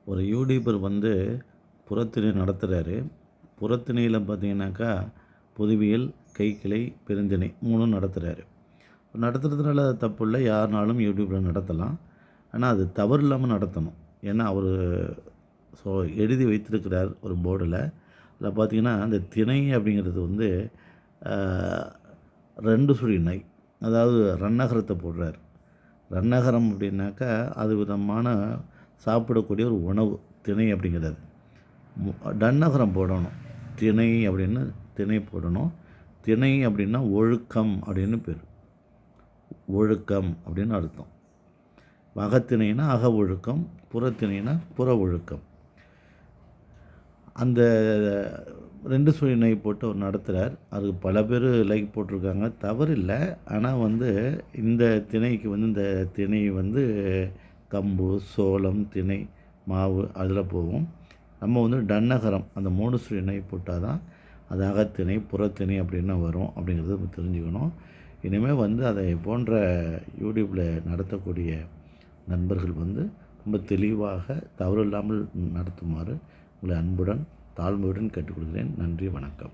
ஒரு யூடியூபர் வந்து புறத்திணை நடத்துகிறாரு. புறத்திணையில் பார்த்தீங்கன்னாக்கா, பொதுவியல், கைக்கிளை, பெருந்திணை 3ம் நடத்துகிறாரு. நடத்துறதுனால தப்பு இல்லை. யாருனாலும் யூடியூப்பில் நடத்தலாம். ஆனால் அது தவறு இல்லாமல் நடத்தணும். ஏன்னா அவர் எழுதி வைத்திருக்கிறார் ஒரு போர்டில். அதில் பார்த்தீங்கன்னா, அந்த திணை அப்படிங்கிறது வந்து 2 சுழி நை. அதாவது ரன்னகரத்தை போடுறார். ரன்னகரம் அப்படின்னாக்கா அது விதமான சாப்பிடக்கூடிய ஒரு உணவு திணை அப்படிங்கிறது. டன்னகரம் போடணும். திணை அப்படின்னு திணை போடணும். திணை அப்படின்னா ஒழுக்கம் அப்படின்னு பேர். ஒழுக்கம் அப்படின்னு அர்த்தம். அகத்திணைனா அக ஒழுக்கம், புறத்திணைனா புற ஒழுக்கம். அந்த 2 சுழி நை போட்டு அவர் நடத்துகிறார். அதுக்கு பல பேர் லைக் போட்டிருக்காங்க. தவறு இல்லை. ஆனால் வந்து இந்த திணைக்கு வந்து இந்த திணை வந்து கம்பு, சோளம், திணை, மாவு அதில் போகும். நம்ம வந்து டன்னகரம் அந்த 3 சுழி நை போட்டால் தான் அது அகத்திணை, புறத்திணை அப்படின்னு வரும் அப்படிங்கிறத நம்ம தெரிஞ்சுக்கணும். இனிமேல் வந்து அதை போன்ற யூடியூப்பில் நடத்தக்கூடிய நண்பர்கள் வந்து ரொம்ப தெளிவாக தவறு இல்லாமல் நடத்துமாறு உங்களை அன்புடன் தாழ்மையுடன் கேட்டுக்கொள்கிறேன். நன்றி, வணக்கம்.